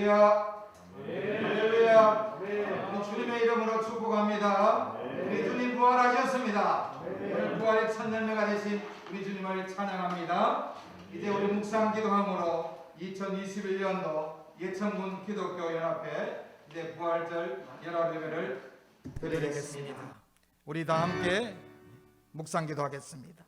할렐루야. 할렐루야. 우리 주님의 이름으로 축복합니다. 우리 주님 부활하셨습니다. 오늘 부활의 첫 열매가 되신 우리 주님을 찬양합니다. 이제 우리 묵상 기도함으로 2021년도 예천군 기독교 연합회 이제 부활절 연합 예배를 드리겠습니다. 우리 다 함께 묵상 기도하겠습니다.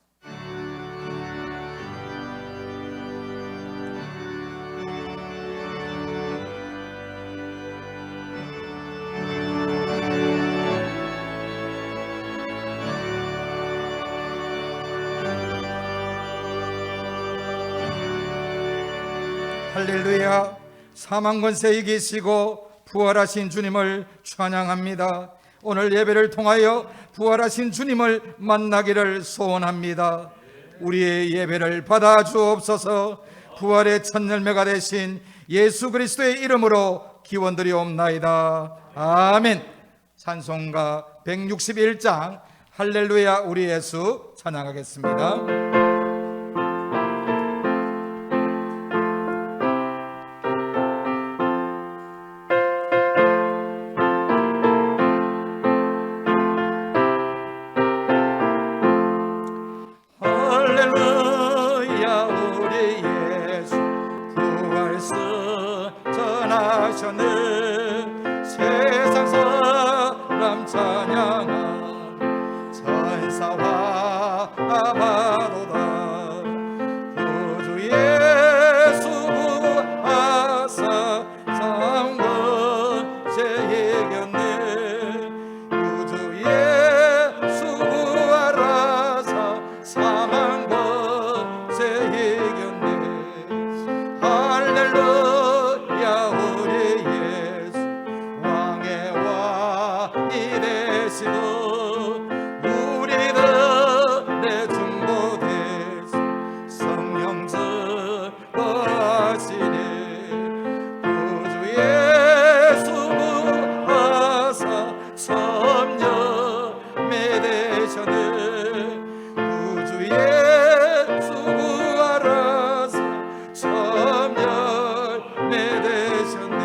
할렐루야. 사망 권세에 이기시고 부활하신 주님을 찬양합니다. 오늘 예배를 통하여 부활하신 주님을 만나기를 소원합니다. 우리의 예배를 받아 주옵소서. 부활의 첫 열매가 되신 예수 그리스도의 이름으로 기원드리옵나이다. 아멘. 찬송가 161장 할렐루야 우리 예수 찬양하겠습니다. 세상 사람 찬양한 천사와 아바도다. 구주 예수 부하사 삼권세 이겼네. 구주 예수 부하사 사망권세 이겼네. 할렐루야 우리 예수 왕의 왕이 되시고 우리들의 중보되시 성령 증거하시네. 구주 예수 부하사 섭념이 되셨네. 구주 예수 부하사 섭념이 되셨네.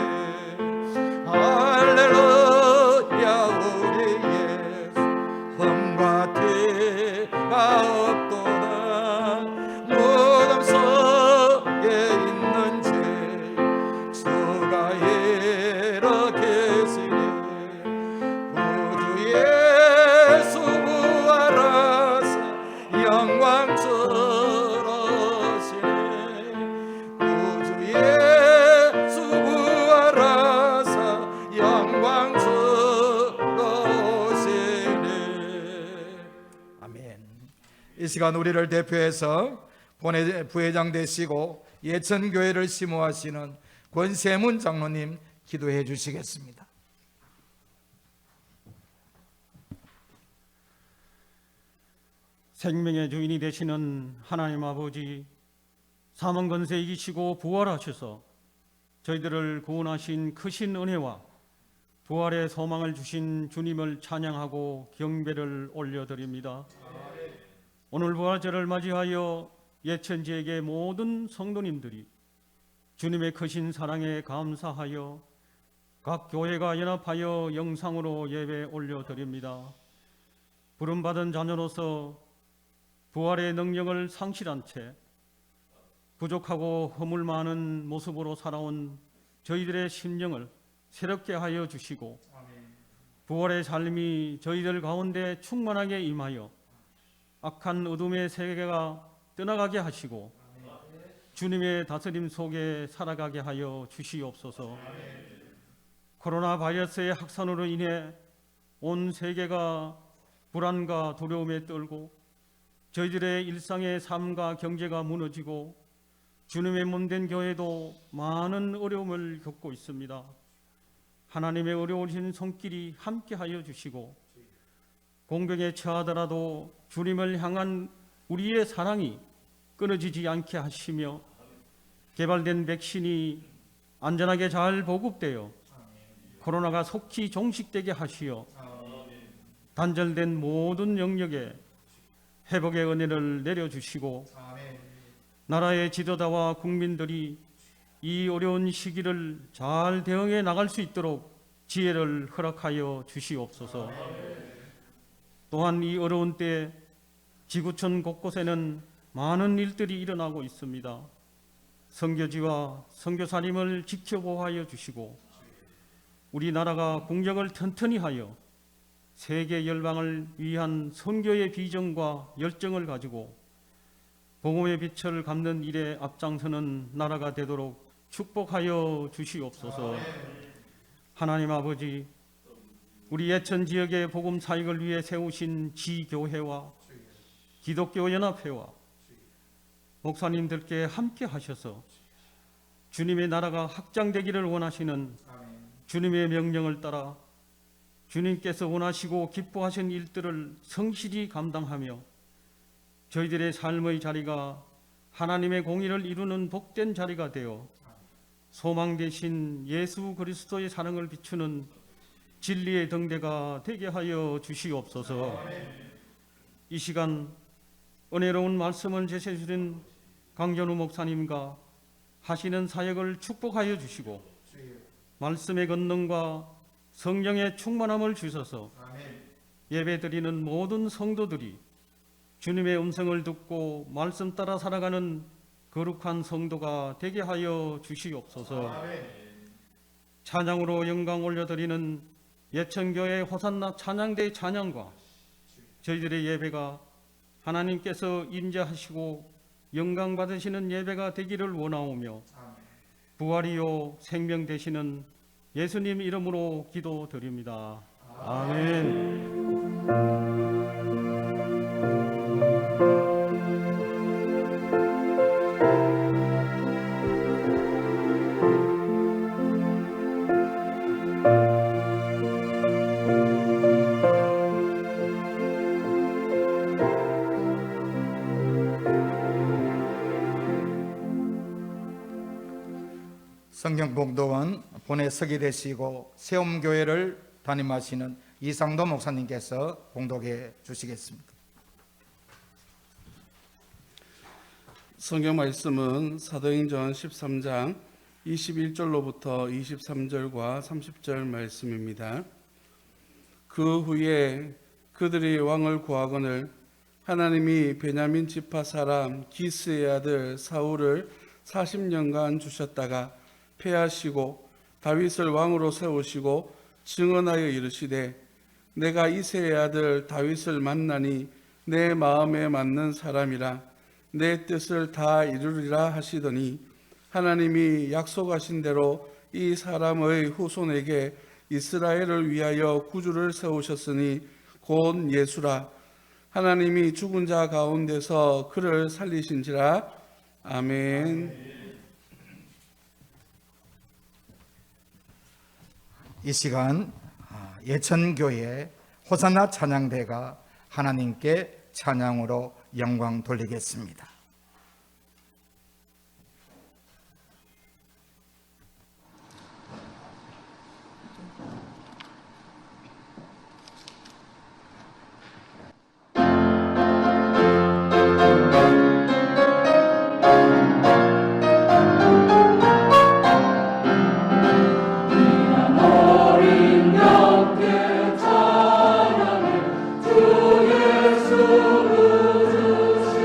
할렐루야 우리 예수 흠과 티가 없도다. 무덤 속에 있는 죄 주가 일으키시네. 구주 예수 부활하사 영광스러우시네. 구주 예수 부활하사 영광스러우시네. 아멘. 이 시간 우리를 대표해서 부회장 되시고 예천교회를 심호하시는 권세문 장로님 기도해 주시겠습니다. 생명의 주인이 되시는 하나님 아버지, 사망 권세 이기시고 부활하셔서 저희들을 구원하신 크신 은혜와 부활의 소망을 주신 주님을 찬양하고 경배를 올려드립니다. 오늘 부활절을 맞이하여 예천지역의 모든 성도님들이 주님의 크신 사랑에 감사하여 각 교회가 연합하여 영상으로 예배 올려드립니다. 부름받은 자녀로서 부활의 능력을 상실한 채 부족하고 허물 많은 모습으로 살아온 저희들의 심령을 새롭게 하여 주시고 부활의 삶이 저희들 가운데 충만하게 임하여 악한 어둠의 세계가 떠나가게 하시고 주님의 다스림 속에 살아가게 하여 주시옵소서. 코로나 바이러스의 확산으로 인해 온 세계가 불안과 두려움에 떨고 저희들의 일상의 삶과 경제가 무너지고 주님의 몸된 교회도 많은 어려움을 겪고 있습니다. 하나님의 어려우신 손길이 함께하여 주시고 공경에 처하더라도 주님을 향한 우리의 사랑이 끊어지지 않게 하시며 개발된 백신이 안전하게 잘 보급되어 코로나가 속히 종식되게 하시어 단절된 모든 영역에 회복의 은혜를 내려주시고 나라의 지도자와 국민들이 이 어려운 시기를 잘 대응해 나갈 수 있도록 지혜를 허락하여 주시옵소서. 또한 이 어려운 때 지구촌 곳곳에는 많은 일들이 일어나고 있습니다. 선교지와 선교사님을 지켜보호하여 주시고 우리나라가 국력을 튼튼히 하여 세계 열방을 위한 선교의 비전과 열정을 가지고 복음의 빛을 갚는 일에 앞장서는 나라가 되도록 축복하여 주시옵소서. 하나님 아버지, 우리 예천 지역의 복음 사역을 위해 세우신 지교회와 기독교 연합회와 목사님들께 함께 하셔서 주님의 나라가 확장되기를 원하시는 주님의 명령을 따라 주님께서 원하시고 기뻐하신 일들을 성실히 감당하며 저희들의 삶의 자리가 하나님의 공의를 이루는 복된 자리가 되어 소망 되신 예수 그리스도의 사랑을 비추는 진리의 등대가 되게 하여 주시옵소서. 이 시간 은혜로운 말씀을 제시해 주신 강전우 목사님과 하시는 사역을 축복하여 주시고 말씀의 권능과 성령의 충만함을 주셔서 예배드리는 모든 성도들이 주님의 음성을 듣고 말씀 따라 살아가는 거룩한 성도가 되게 하여 주시옵소서. 찬양으로 영광 올려드리는 예천교회 호산나 찬양대 찬양과 저희들의 예배가 하나님께서 임재하시고 영광 받으시는 예배가 되기를 원하오며 부활이요 생명 되시는 예수님 이름으로 기도드립니다. 아멘. 성경봉독은 본회 서기 되시고 세움교회를 담임하시는 이상도 목사님께서 봉독해 주시겠습니다. 성경 말씀은 사도행전 13장 21절로부터 23절과 30절 말씀입니다. 그 후에 그들이 왕을 구하거늘 하나님이 베냐민 지파 사람 기스의 아들 사울을 40년간 주셨다가 패하시고 다윗을 왕으로 세우시고 증언하여 이르시되 내가 이새의 아들 다윗을 만나니 내 마음에 맞는 사람이라 내 뜻을 다 이루리라 하시더니 하나님이 약속하신 대로 이 사람의 후손에게 이스라엘을 위하여 구주를 세우셨으니 곧 예수라. 하나님이 죽은 자 가운데서 그를 살리신지라. 아멘. 이 시간 예천교회 호산나 찬양대가 하나님께 찬양으로 영광 돌리겠습니다. 주 예수 구주시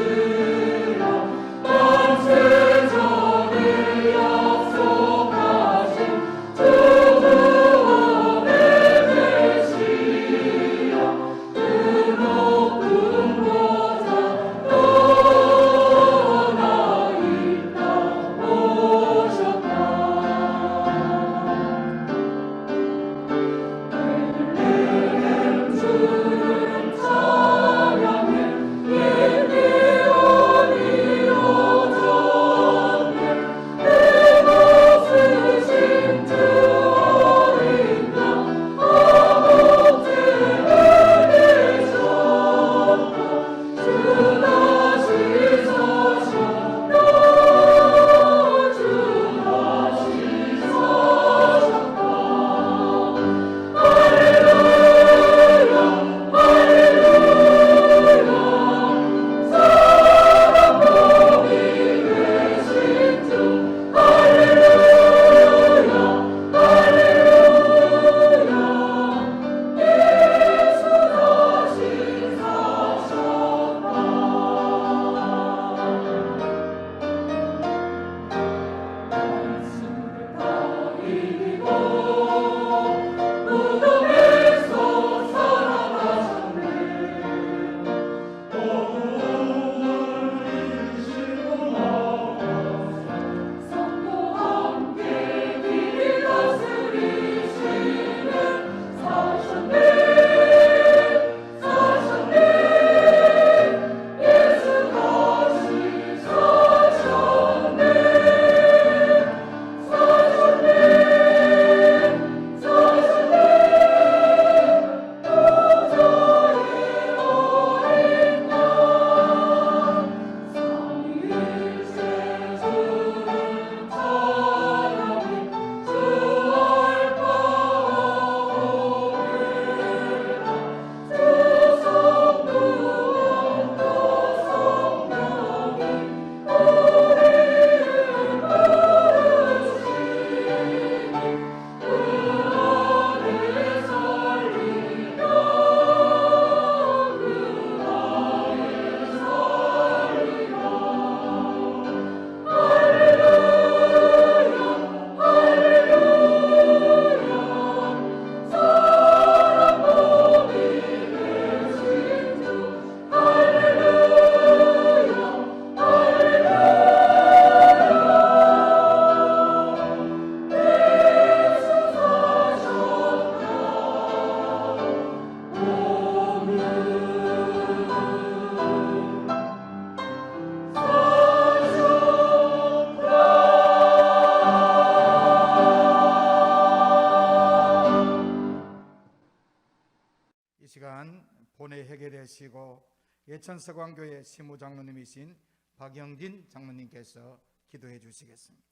은혜하게 되시고 예천서광교회 시무장로님이신 박영진 장로님께서 기도해 주시겠습니다.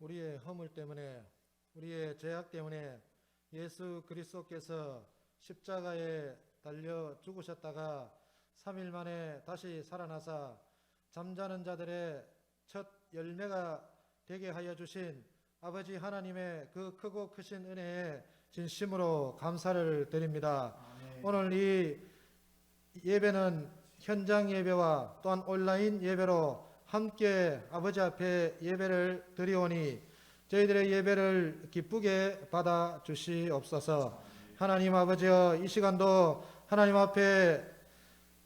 우리의 허물 때문에, 우리의 죄악 때문에 예수 그리스도께서 십자가에 달려 죽으셨다가 3일 만에 다시 살아나사 잠자는 자들의 첫 열매가 되게 하여 주신 아버지 하나님의 그 크고 크신 은혜에 진심으로 감사를 드립니다. 오늘 이 예배는 현장 예배와 또한 온라인 예배로 함께 아버지 앞에 예배를 드리오니 저희들의 예배를 기쁘게 받아 주시옵소서. 하나님 아버지여, 이 시간도 하나님 앞에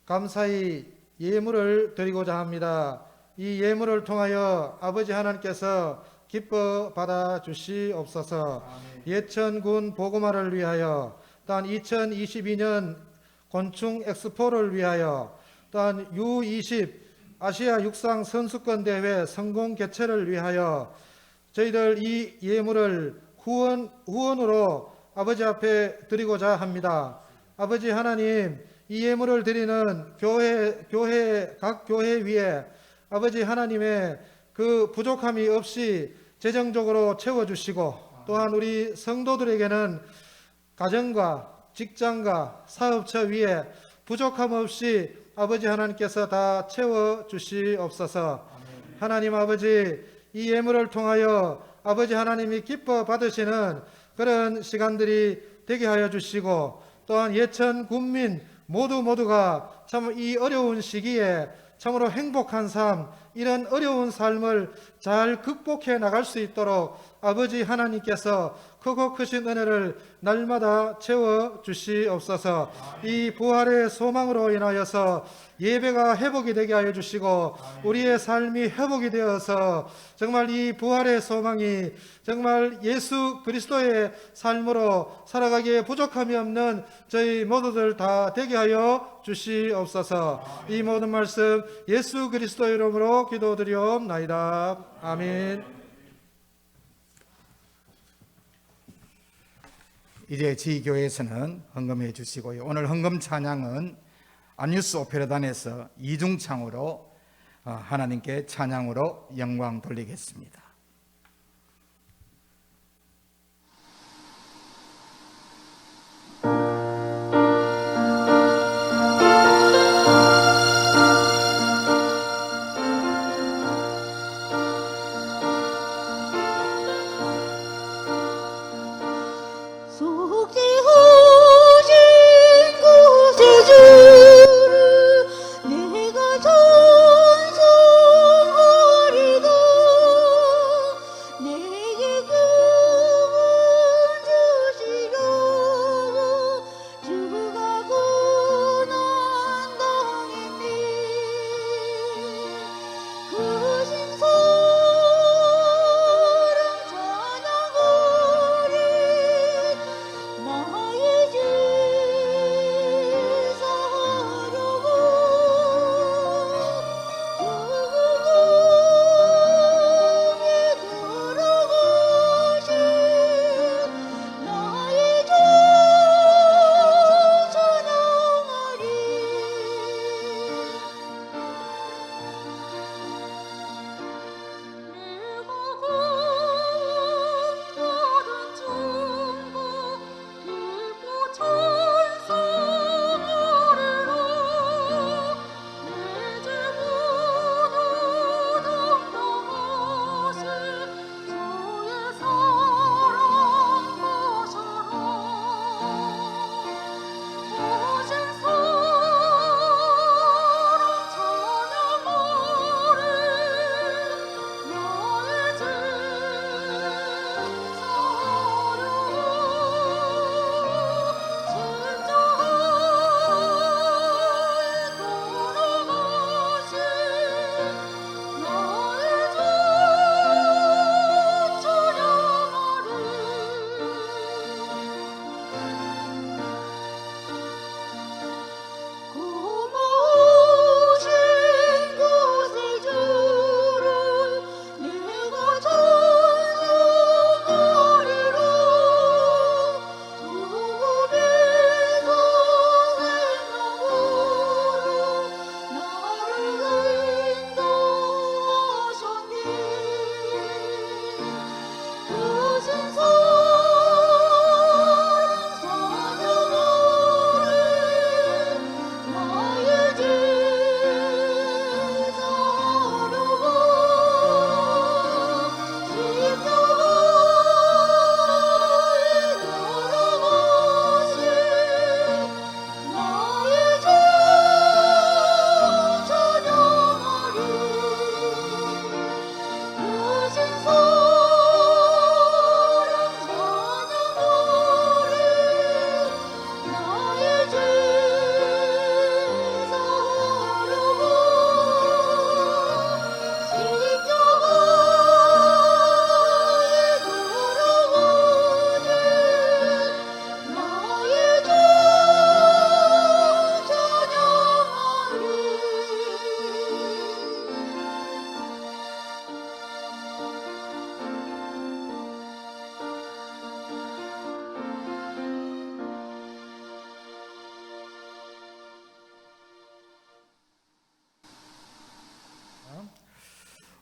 감사히 예물을 드리고자 합니다. 이 예물을 통하여 아버지 하나님께서 기뻐 받아 주시옵소서. 예천군 보고마를 위하여, 또한 2022년 곤충 엑스포를 위하여, 또한 U20 아시아 육상 선수권 대회 성공 개최를 위하여 저희들 이 예물을 후원으로 아버지 앞에 드리고자 합니다. 아버지 하나님, 이 예물을 드리는 각 교회 위에 아버지 하나님의 그 부족함이 없이 재정적으로 채워주시고, 또한 우리 성도들에게는 가정과 직장과 사업처 위에 부족함 없이 아버지 하나님께서 다 채워주시옵소서. 하나님 아버지, 이 예물을 통하여 아버지 하나님이 기뻐 받으시는 그런 시간들이 되게 하여 주시고, 또한 예천 군민 모두가 참 이 어려운 시기에 참으로 행복한 삶, 이런 어려운 삶을 잘 극복해 나갈 수 있도록 아버지 하나님께서 크고 크신 은혜를 날마다 채워 주시옵소서. 이 부활의 소망으로 인하여서 예배가 회복이 되게 하여 주시고, 우리의 삶이 회복이 되어서 정말 이 부활의 소망이 정말 예수 그리스도의 삶으로 살아가기에 부족함이 없는 저희 모두들 다 되게 하여 주시옵소서. 이 모든 말씀 예수 그리스도 이름으로 기도드리옵나이다. 아멘. 이제 저희 교회에서는 헌금해 주시고요. 오늘 헌금 찬양은 안뉴스 오페라단에서 이중창으로 하나님께 찬양으로 영광 돌리겠습니다. 내가 찬송하리다.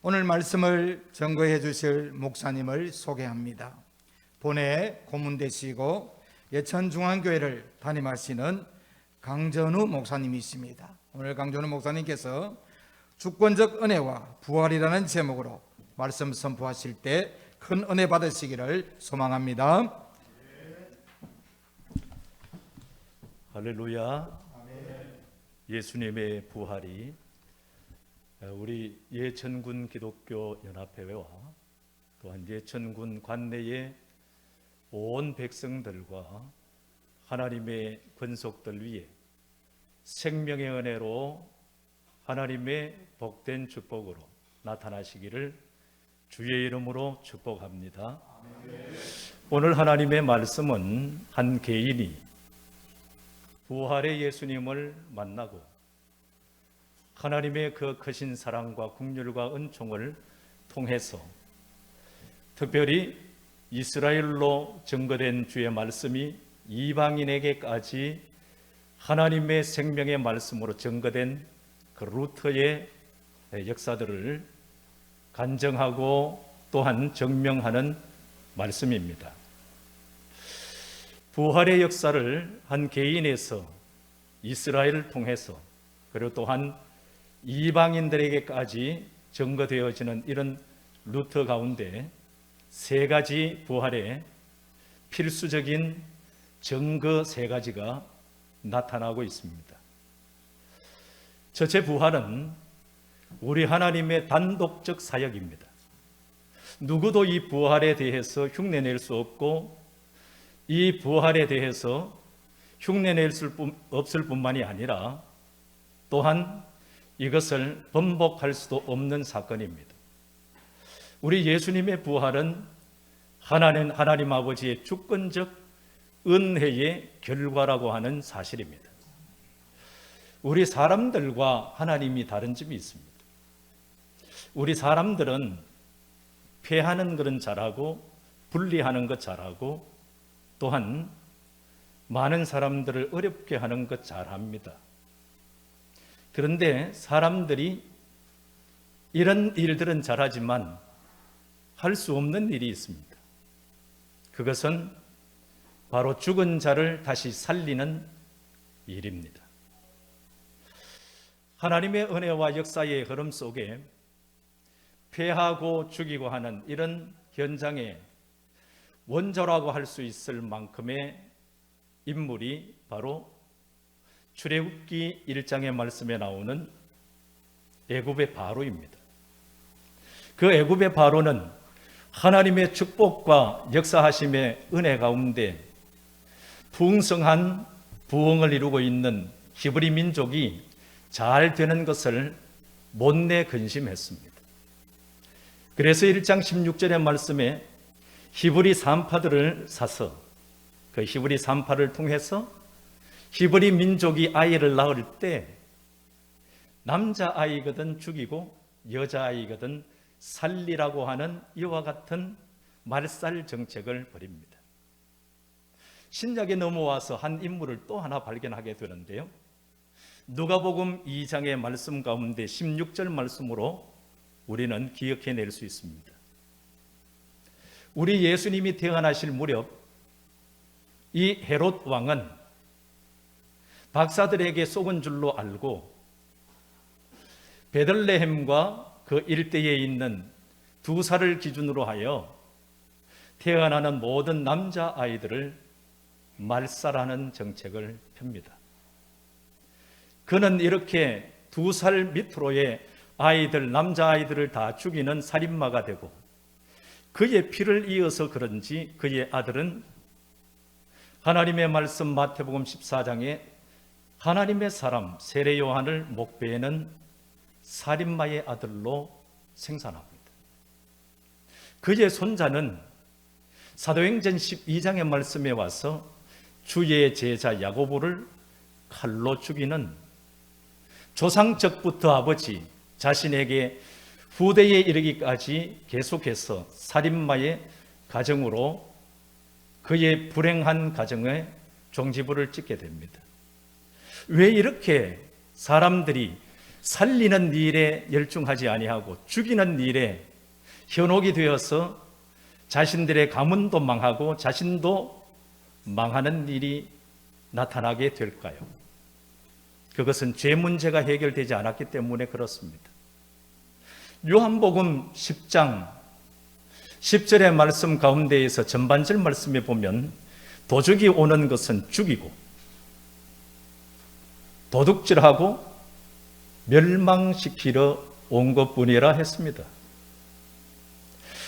오늘 말씀을 증거해 주실 목사님을 소개합니다. 본회 고문 되시고 예천중앙교회를 담임하시는 강전우 목사님이십니다. 오늘 강전우 목사님께서 주권적 은혜와 부활이라는 제목으로 말씀 선포하실 때 큰 은혜 받으시기를 소망합니다. 할렐루야. 예수님의 부활이 우리 예천군 기독교 연합회와 또한 예천군 관내의 온 백성들과 하나님의 권속들 위에 생명의 은혜로 하나님의 복된 축복으로 나타나시기를 주의 이름으로 축복합니다. 오늘 하나님의 말씀은 한 개인이 부활의 예수님을 만나고 하나님의 그 크신 사랑과 긍휼과 은총을 통해서 특별히 이스라엘로 증거된 주의 말씀이 이방인에게까지 하나님의 생명의 말씀으로 증거된 그 루터의 역사들을 간증하고 또한 증명하는 말씀입니다. 부활의 역사를 한 개인에서 이스라엘을 통해서 그리고 또한 이방인들에게까지 증거되어지는 이런 루터 가운데 세 가지 부활의 필수적인 증거 세 가지가 나타나고 있습니다. 첫째 부활은 우리 하나님의 단독적 사역입니다. 누구도 이 부활에 대해서 흉내낼 수 없고 이 부활에 대해서 흉내낼 수 없을 뿐만이 아니라 또한 이것을 번복할 수도 없는 사건입니다. 우리 예수님의 부활은 하나님 아버지의 주권적 은혜의 결과라고 하는 사실입니다. 우리 사람들과 하나님이 다른 점이 있습니다. 우리 사람들은 패하는 것은 잘하고 분리하는 것 잘하고 또한 많은 사람들을 어렵게 하는 것 잘합니다. 그런데 사람들이 이런 일들은 잘하지만 할 수 없는 일이 있습니다. 그것은 바로 죽은 자를 다시 살리는 일입니다. 하나님의 은혜와 역사의 흐름 속에 패하고 죽이고 하는 이런 현장에 원조라고 할 수 있을 만큼의 인물이 바로 출애굽기 1장의 말씀에 나오는 애굽의 바로입니다. 그 애굽의 바로는 하나님의 축복과 역사하심의 은혜 가운데 풍성한 부흥을 이루고 있는 히브리 민족이 잘 되는 것을 못내 근심했습니다. 그래서 1장 16절의 말씀에 히브리 산파들을 사서 그 히브리 산파를 통해서 히브리 민족이 아이를 낳을 때 남자아이거든 죽이고 여자아이거든 살리라고 하는 이와 같은 말살 정책을 벌입니다. 신약에 넘어와서 한 인물을 또 하나 발견하게 되는데요. 누가복음 2장의 말씀 가운데 16절 말씀으로 우리는 기억해낼 수 있습니다. 우리 예수님이 태어나실 무렵 이 헤롯 왕은 박사들에게 속은 줄로 알고 베들레헴과 그 일대에 있는 두 살을 기준으로 하여 태어나는 모든 남자아이들을 말살하는 정책을 펴니다. 그는 이렇게 2살 밑으로의 아이들, 남자아이들을 다 죽이는 살인마가 되고 그의 피를 이어서 그런지 그의 아들은 하나님의 말씀 마태복음 14장에 하나님의 사람 세례 요한을 목베는 살인마의 아들로 생산합니다. 그의 손자는 사도행전 12장의 말씀에 와서 주의 제자 야고보를 칼로 죽이는 조상적부터 아버지 자신에게 후대에 이르기까지 계속해서 살인마의 가정으로 그의 불행한 가정에 종지부를 찍게 됩니다. 왜 이렇게 사람들이 살리는 일에 열중하지 아니하고 죽이는 일에 현혹이 되어서 자신들의 가문도 망하고 자신도 망하는 일이 나타나게 될까요? 그것은 죄 문제가 해결되지 않았기 때문에 그렇습니다. 요한복음 10장 10절의 말씀 가운데에서 전반절 말씀에 보면 도적이 오는 것은 죽이고 도둑질하고 멸망시키러 온 것뿐이라 했습니다.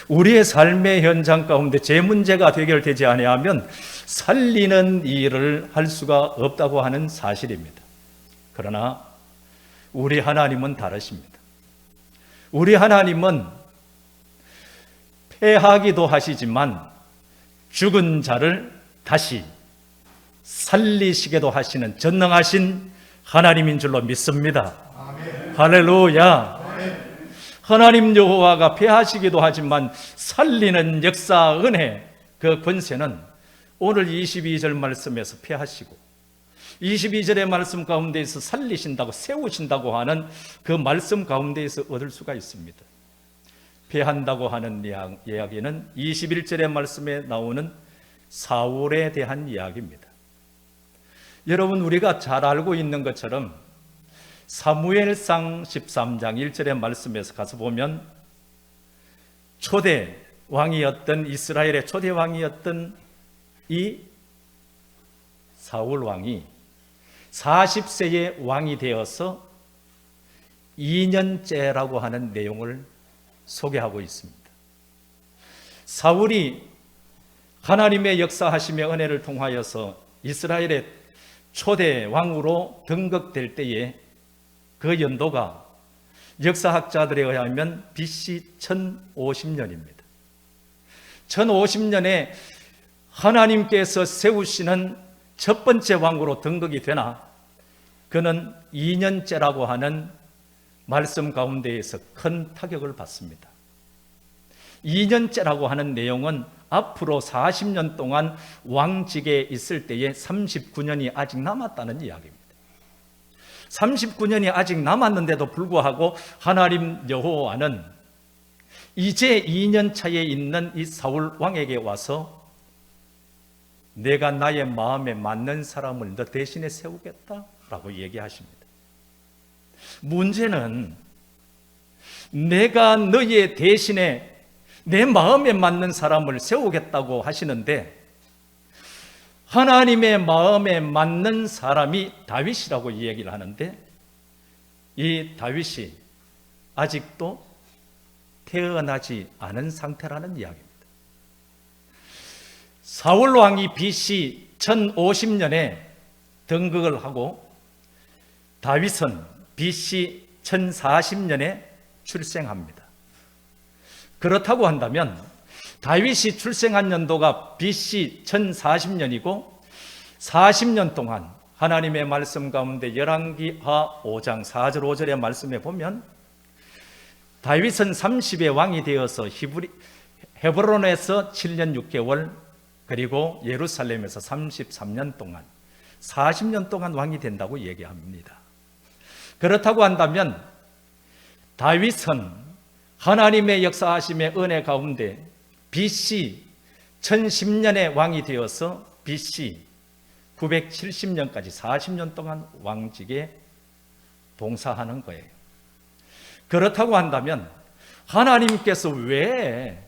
우리의 삶의 현장 가운데 죄 문제가 해결되지 아니하면 살리는 일을 할 수가 없다고 하는 사실입니다. 그러나 우리 하나님은 다르십니다. 우리 하나님은 패하기도 하시지만 죽은 자를 다시 살리시게도 하시는 전능하신 하나님인 줄로 믿습니다. 아멘. 할렐루야. 아멘. 하나님 여호와가 패하시기도 하지만 살리는 역사, 은혜, 그 권세는 오늘 22절 말씀에서 패하시고 22절의 말씀 가운데에서 살리신다고, 세우신다고 하는 그 말씀 가운데에서 얻을 수가 있습니다. 패한다고 하는 이야기는 21절의 말씀에 나오는 사울에 대한 이야기입니다. 여러분, 우리가 잘 알고 있는 것처럼 사무엘상 13장 1절의 말씀에서 가서 보면 초대 왕이었던, 이스라엘의 초대 왕이었던 이 사울 왕이 40세의 왕이 되어서 2년째라고 하는 내용을 소개하고 있습니다. 사울이 하나님의 역사하심의 은혜를 통하여서 이스라엘의 초대 왕으로 등극될 때에 그 연도가 역사학자들에 의하면 BC 1050년입니다. 1050년에 하나님께서 세우시는 첫 번째 왕으로 등극이 되나 그는 2년째라고 하는 말씀 가운데에서 큰 타격을 받습니다. 2년째라고 하는 내용은 앞으로 40년 동안 왕직에 있을 때에 39년이 아직 남았다는 이야기입니다. 39년이 아직 남았는데도 불구하고 하나님 여호와는 이제 2년 차에 있는 이 사울 왕에게 와서 내가 나의 마음에 맞는 사람을 너 대신에 세우겠다라고 얘기하십니다. 문제는 내가 너의 대신에 내 마음에 맞는 사람을 세우겠다고 하시는데 하나님의 마음에 맞는 사람이 다윗이라고 이야기를 하는데 이 다윗이 아직도 태어나지 않은 상태라는 이야기입니다. 사울 왕이 BC 1050년에 등극을 하고 다윗은 BC 1040년에 출생합니다. 그렇다고 한다면 다윗이 출생한 연도가 BC 1040년이고 40년 동안 하나님의 말씀 가운데 열왕기하 5장 4절 5절의 말씀에 보면 다윗은 30의 왕이 되어서 헤브론에서 7년 6개월 그리고 예루살렘에서 33년 동안 40년 동안 왕이 된다고 얘기합니다. 그렇다고 한다면 다윗은 하나님의 역사하심의 은혜 가운데 BC 1010년에 왕이 되어서 BC 970년까지 40년 동안 왕직에 봉사하는 거예요. 그렇다고 한다면 하나님께서 왜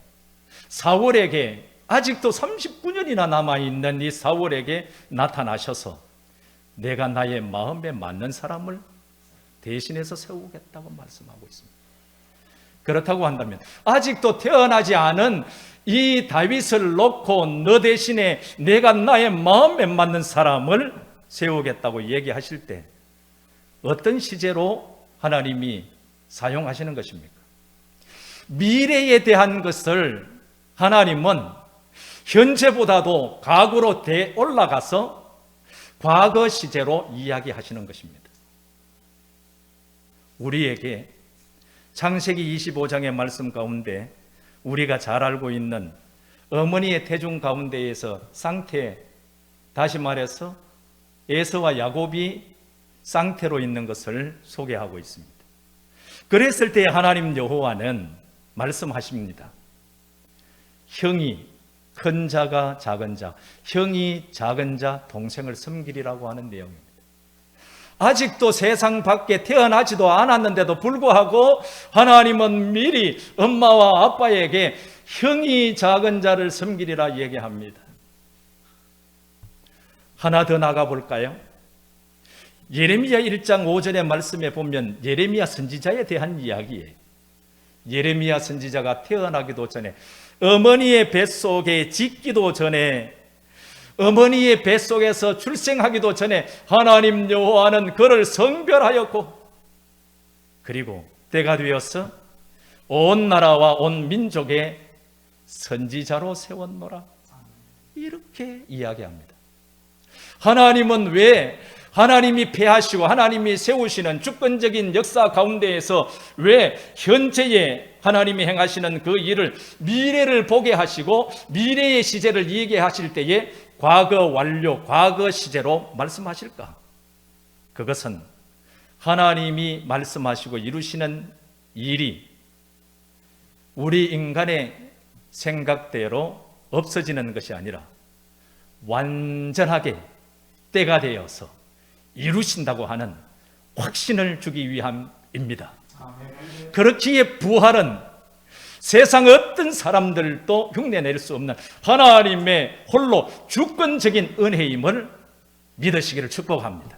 사울에게 아직도 39년이나 남아있는 이 사울에게 나타나셔서 내가 나의 마음에 맞는 사람을 대신해서 세우겠다고 말씀하고 있습니다. 그렇다고 한다면 아직도 태어나지 않은 이 다윗을 놓고 너 대신에 내가 나의 마음에 맞는 사람을 세우겠다고 얘기하실 때 어떤 시제로 하나님이 사용하시는 것입니까? 미래에 대한 것을 하나님은 현재보다도 과거로 올라가서 과거 시제로 이야기하시는 것입니다. 우리에게 창세기 25장의 말씀 가운데 우리가 잘 알고 있는 어머니의 태중 가운데에서 쌍태, 다시 말해서 에서와 야곱이 쌍태로 있는 것을 소개하고 있습니다. 그랬을 때 하나님 여호와는 말씀하십니다. 형이 큰 자가 작은 자, 형이 작은 자 동생을 섬기리라고 하는 내용입니다. 아직도 세상 밖에 태어나지도 않았는데도 불구하고 하나님은 미리 엄마와 아빠에게 형이 작은 자를 섬기리라 얘기합니다. 하나 더 나가 볼까요? 예레미야 1장 5절의 말씀에 보면 예레미야 선지자에 대한 이야기예요. 예레미야 선지자가 태어나기도 전에, 어머니의 뱃속에 짓기도 전에, 어머니의 뱃속에서 출생하기도 전에 하나님 여호와는 그를 성별하였고, 그리고 때가 되어서 온 나라와 온 민족의 선지자로 세웠노라, 이렇게 이야기합니다. 하나님은 왜 하나님이 폐하시고 하나님이 세우시는 주권적인 역사 가운데에서 왜 현재의 하나님이 행하시는 그 일을 미래를 보게 하시고 미래의 시제를 얘기하실 때에 과거 완료, 과거 시제로 말씀하실까? 그것은 하나님이 말씀하시고 이루시는 일이 우리 인간의 생각대로 없어지는 것이 아니라 완전하게 때가 되어서 이루신다고 하는 확신을 주기 위함입니다. 그렇기에 부활은 세상 어떤 사람들도 흉내낼 수 없는 하나님의 홀로 주권적인 은혜임을 믿으시기를 축복합니다.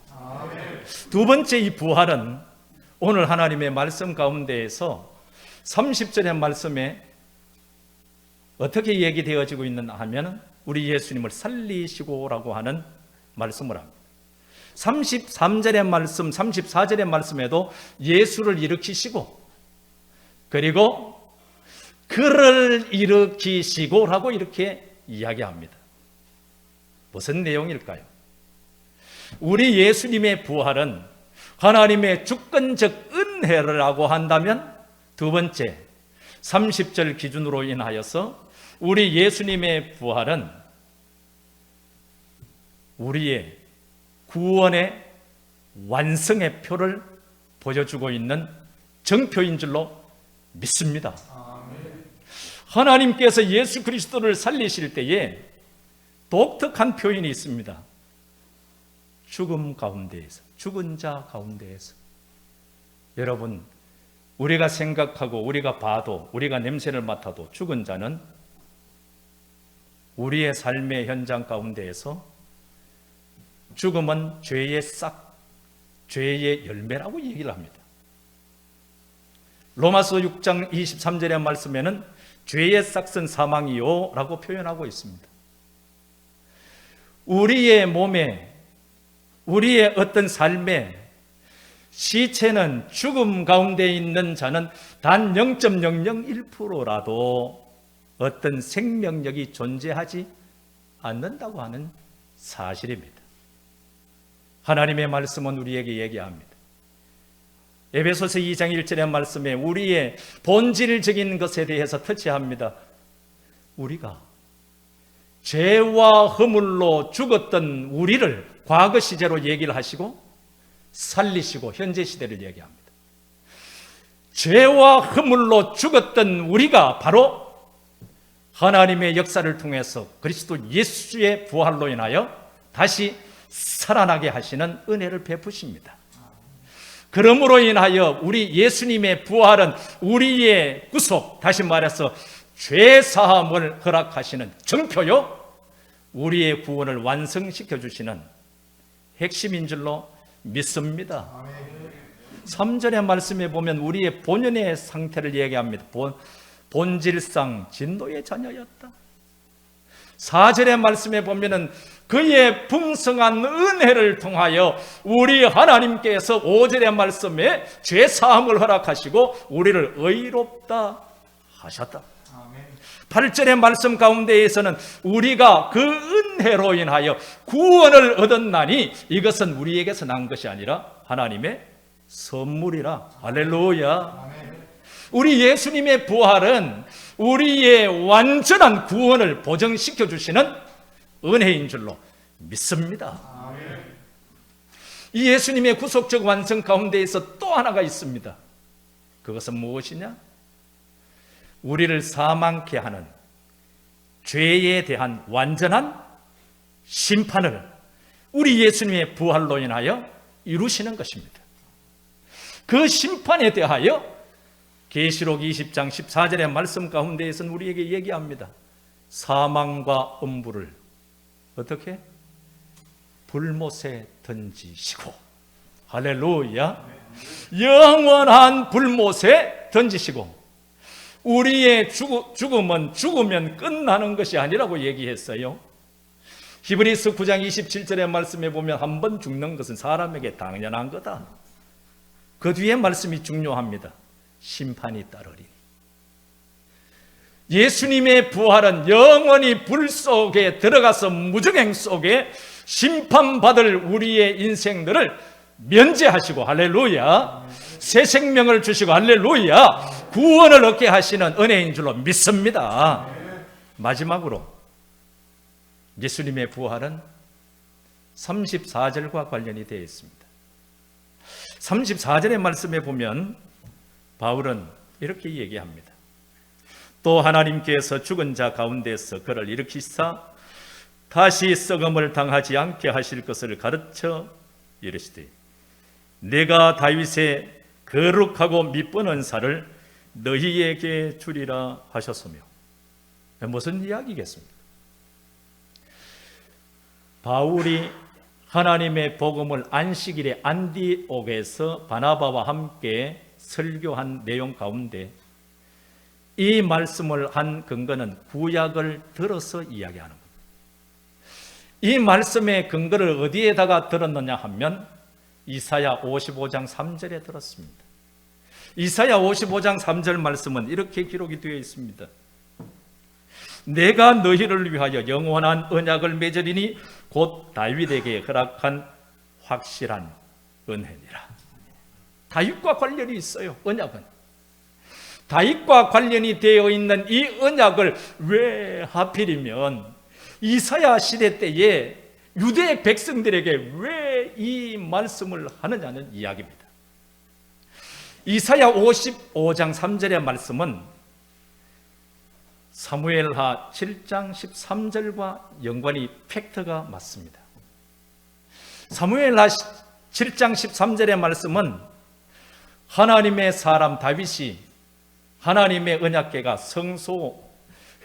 두 번째, 이 부활은 오늘 하나님의 말씀 가운데에서 30절의 말씀에 어떻게 얘기되어지고 있느냐 하면 우리 예수님을 살리시고라고 하는 말씀을 합니다. 33절의 말씀, 34절의 말씀에도 예수를 일으키시고 그리고 그를 일으키시고라고 이렇게 이야기합니다. 무슨 내용일까요? 우리 예수님의 부활은 하나님의 주권적 은혜라고 한다면, 두 번째 30절 기준으로 인하여서 우리 예수님의 부활은 우리의 구원의 완성의 표를 보여주고 있는 정표인 줄로 믿습니다. 하나님께서 예수 그리스도를 살리실 때에 독특한 표현이 있습니다. 죽음 가운데에서, 죽은 자 가운데에서. 여러분, 우리가 생각하고 우리가 봐도 우리가 냄새를 맡아도 죽은 자는 우리의 삶의 현장 가운데에서 죽음은 죄의 싹, 죄의 열매라고 얘기를 합니다. 로마서 6장 23절의 말씀에는 죄의 싹은 사망이요 라고 표현하고 있습니다. 우리의 몸에, 우리의 어떤 삶에 시체는, 죽음 가운데 있는 자는 단 0.001%라도 어떤 생명력이 존재하지 않는다고 하는 사실입니다. 하나님의 말씀은 우리에게 얘기합니다. 에베소서 2장 1절의 말씀에 우리의 본질적인 것에 대해서 터치합니다. 우리가 죄와 허물로 죽었던 우리를 과거 시제로 얘기를 하시고 살리시고 현재 시대를 얘기합니다. 죄와 허물로 죽었던 우리가 바로 하나님의 역사를 통해서 그리스도 예수의 부활로 인하여 다시 살아나게 하시는 은혜를 베푸십니다. 그러므로 인하여 우리 예수님의 부활은 우리의 구속, 다시 말해서 죄 사함을 허락하시는 정표요, 우리의 구원을 완성시켜 주시는 핵심인 줄로 믿습니다. 3절의 말씀에 보면 우리의 본연의 상태를 얘기합니다. 본질상 진노의 자녀였다. 4절의 말씀에 보면은 그의 풍성한 은혜를 통하여 우리 하나님께서 5절의 말씀에 죄 사함을 허락하시고 우리를 의롭다 하셨다. 8절의 말씀 가운데에서는 우리가 그 은혜로 인하여 구원을 얻었나니 이것은 우리에게서 난 것이 아니라 하나님의 선물이라. 할렐루야. 우리 예수님의 부활은 우리의 완전한 구원을 보증시켜 주시는 은혜인 줄로 믿습니다. 이 예수님의 구속적 완성 가운데에서 또 하나가 있습니다. 그것은 무엇이냐? 우리를 사망케 하는 죄에 대한 완전한 심판을 우리 예수님의 부활로 인하여 이루시는 것입니다. 그 심판에 대하여 계시록 20장 14절의 말씀 가운데에서는 우리에게 얘기합니다. 사망과 음부를 어떻게? 불못에 던지시고, 할렐루야, 영원한 불못에 던지시고, 우리의 죽음은 죽으면 끝나는 것이 아니라고 얘기했어요. 히브리서 9장 27절의 말씀에 보면 한 번 죽는 것은 사람에게 당연한 거다. 그 뒤에 말씀이 중요합니다. 심판이 따르리니. 예수님의 부활은 영원히 불 속에 들어가서 무정행 속에 심판받을 우리의 인생들을 면제하시고, 할렐루야, 새 생명을 주시고, 할렐루야, 구원을 얻게 하시는 은혜인 줄로 믿습니다. 마지막으로 예수님의 부활은 34절과 관련이 되어 있습니다. 34절의 말씀에 보면 바울은 이렇게 얘기합니다. 또 하나님께서 죽은 자 가운데서 그를 일으키사 다시 썩음을 당하지 않게 하실 것을 가르쳐 이르시되, 내가 다윗의 거룩하고 미쁘는 살을 너희에게 주리라 하셨으며. 무슨 이야기겠습니까? 바울이 하나님의 복음을 안식일에 안디옥에서 바나바와 함께 설교한 내용 가운데 이 말씀을 한 근거는 구약을 들어서 이야기하는 겁니다. 이 말씀의 근거를 어디에다가 들었느냐 하면 이사야 55장 3절에 들었습니다. 이사야 55장 3절 말씀은 이렇게 기록이 되어 있습니다. 내가 너희를 위하여 영원한 언약을 맺으리니 곧 다윗에게 허락한 확실한 은혜니라. 다윗과 관련이 있어요. 언약은 다윗과 관련이 되어 있는 이 언약을 왜 하필이면 이사야 시대 때에 유대 백성들에게 왜 이 말씀을 하느냐는 이야기입니다. 이사야 55장 3절의 말씀은 사무엘하 7장 13절과 연관이 팩트가 맞습니다. 사무엘하 7장 13절의 말씀은 하나님의 사람 다윗이 하나님의 언약궤가 성소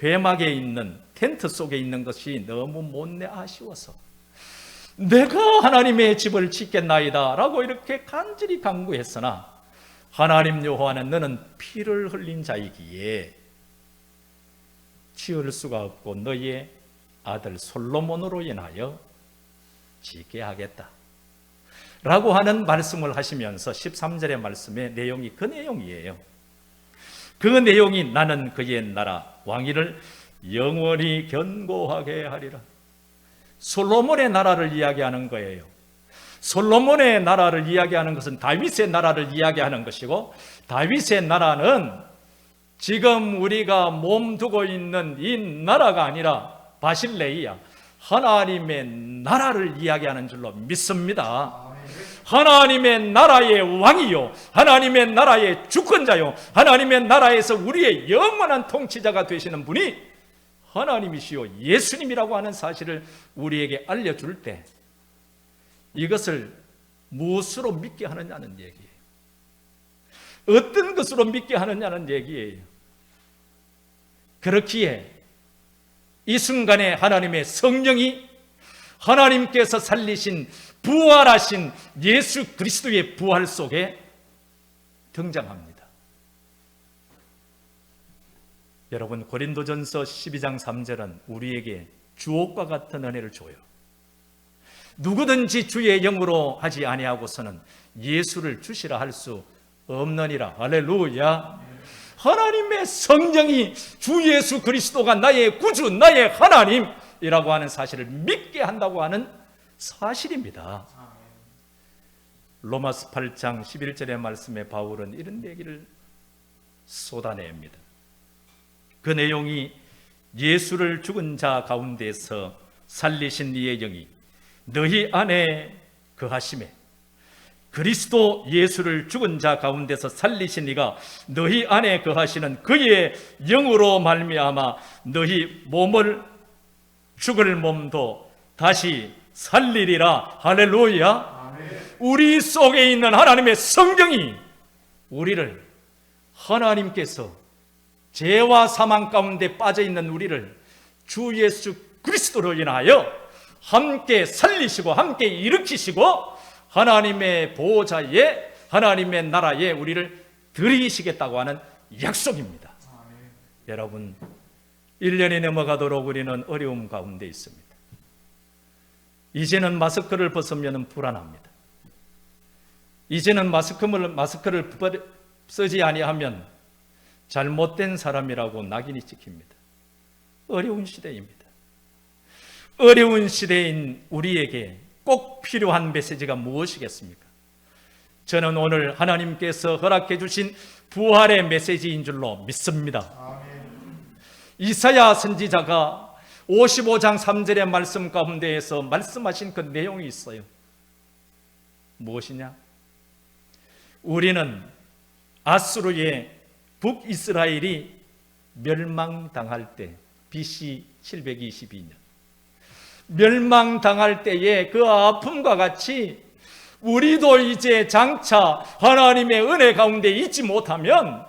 회막에 있는 텐트 속에 있는 것이 너무 못내 아쉬워서 내가 하나님의 집을 짓겠나이다 라고 이렇게 간절히 간구했으나 하나님 여호와는 너는 피를 흘린 자이기에 지을 수가 없고 너의 아들 솔로몬으로 인하여 짓게 하겠다 라고 하는 말씀을 하시면서 13절의 말씀의 내용이 그 내용이에요. 그 내용이 나는 그의 나라 왕위를 영원히 견고하게 하리라. 솔로몬의 나라를 이야기하는 거예요. 솔로몬의 나라를 이야기하는 것은 다윗의 나라를 이야기하는 것이고, 다윗의 나라는 지금 우리가 몸두고 있는 이 나라가 아니라 바실레이야, 하나님의 나라를 이야기하는 줄로 믿습니다. 하나님의 나라의 왕이요, 하나님의 나라의 주권자요, 하나님의 나라에서 우리의 영원한 통치자가 되시는 분이 하나님이시요 예수님이라고 하는 사실을 우리에게 알려줄 때 이것을 무엇으로 믿게 하느냐는 얘기예요. 어떤 것으로 믿게 하느냐는 얘기예요. 그렇기에 이 순간에 하나님의 성령이 하나님께서 살리신 부활하신 예수 그리스도의 부활 속에 등장합니다. 여러분, 고린도전서 12장 3절은 우리에게 주옥과 같은 은혜를 줘요. 누구든지 주의 영으로 하지 아니하고서는 예수를 주시라 할 수 없느니라. 할렐루야. 하나님의 성령이 주 예수 그리스도가 나의 구주, 나의 하나님이라고 하는 사실을 믿게 한다고 하는 사실입니다. 로마서 8장 11절의 말씀에 바울은 이런 얘기를 쏟아냅니다. 그 내용이 예수를 죽은 자 가운데서 살리신 이의 영이 너희 안에 거하심에 그리스도 예수를 죽은 자 가운데서 살리신 이가 너희 안에 거하시는 그의 영으로 말미암아 너희 몸을 죽을 몸도 다시 살리리라. 할렐루야. 우리 속에 있는 하나님의 성경이 우리를, 하나님께서 죄와 사망 가운데 빠져 있는 우리를 주 예수 그리스도로 인하여 함께 살리시고 함께 일으키시고 하나님의 보호자에, 하나님의 나라에 우리를 들이시겠다고 하는 약속입니다. 여러분, 1년이 넘어가도록 우리는 어려움 가운데 있습니다. 이제는 마스크를 벗으면 불안합니다. 이제는 마스크를 쓰지 아니하면 잘못된 사람이라고 낙인이 찍힙니다. 어려운 시대입니다. 어려운 시대인 우리에게 꼭 필요한 메시지가 무엇이겠습니까? 저는 오늘 하나님께서 허락해 주신 부활의 메시지인 줄로 믿습니다. 이사야 선지자가 55장 3절의 말씀 가운데에서 말씀하신 그 내용이 있어요. 무엇이냐? 우리는 아수르의 북이스라엘이 멸망당할 때, BC 722년 멸망당할 때의 그 아픔과 같이 우리도 이제 장차 하나님의 은혜 가운데 있지 못하면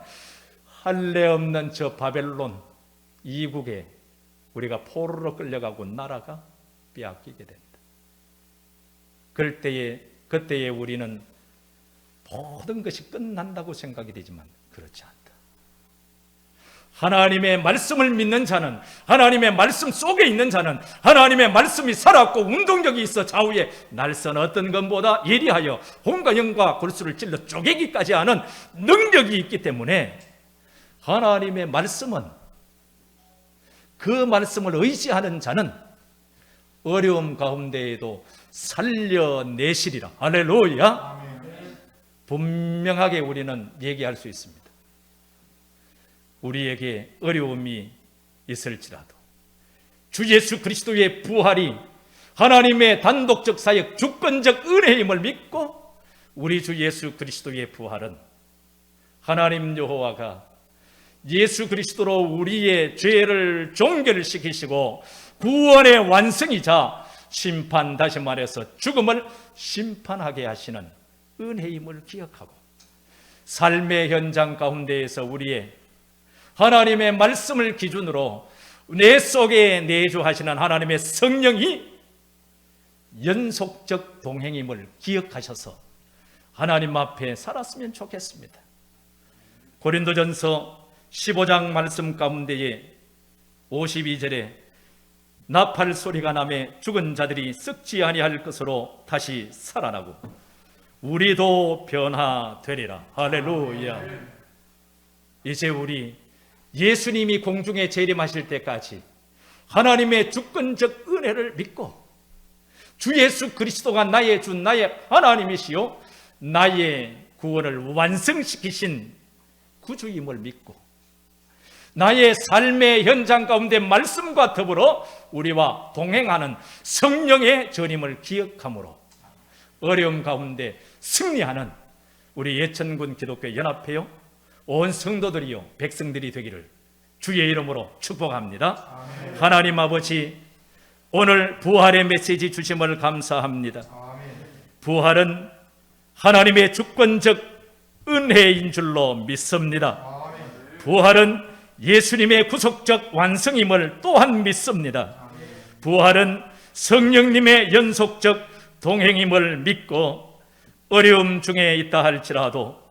할례 없는 저 바벨론 이국에 우리가 포로로 끌려가고 나라가 빼앗기게 된다. 그때에 우리는 모든 것이 끝난다고 생각이 되지만 그렇지 않다. 하나님의 말씀을 믿는 자는, 하나님의 말씀 속에 있는 자는 하나님의 말씀이 살았고 운동력이 있어 좌우에 날선 어떤 것보다 예리하여 혼과 영과 골수를 찔러 쪼개기까지 하는 능력이 있기 때문에 하나님의 말씀은, 그 말씀을 의지하는 자는 어려움 가운데에도 살려내시리라. 할렐루야. 분명하게 우리는 얘기할 수 있습니다. 우리에게 어려움이 있을지라도 주 예수 그리스도의 부활이 하나님의 단독적 사역, 주권적 은혜임을 믿고, 우리 주 예수 그리스도의 부활은 하나님 여호와가 예수 그리스도로 우리의 죄를 종결시키시고 구원의 완성이자 심판, 다시 말해서 죽음을 심판하게 하시는 은혜임을 기억하고, 삶의 현장 가운데에서 우리의 하나님의 말씀을 기준으로 내 속에 내주하시는 하나님의 성령이 연속적 동행임을 기억하셔서 하나님 앞에 살았으면 좋겠습니다. 고린도전서 15장 말씀 가운데에 52절에 나팔 소리가 나매 죽은 자들이 썩지 아니할 것으로 다시 살아나고 우리도 변화되리라. 할렐루야. 이제 우리 예수님이 공중에 재림하실 때까지 하나님의 주권적 은혜를 믿고, 주 예수 그리스도가 나의 주, 나의 하나님이시요 나의 구원을 완성시키신 구주임을 믿고, 나의 삶의 현장 가운데 말씀과 더불어 우리와 동행하는 성령의 전임을 기억함으로 어려움 가운데 승리하는 우리 예천군 기독교 연합회요 온 성도들이요 백성들이 되기를 주의 이름으로 축복합니다. 아멘. 하나님 아버지, 오늘 부활의 메시지 주심을 감사합니다. 아멘. 부활은 하나님의 주권적 은혜인 줄로 믿습니다. 아멘. 부활은 예수님의 구속적 완성임을 또한 믿습니다. 아멘. 부활은 성령님의 연속적 동행임을 믿고, 어려움 중에 있다 할지라도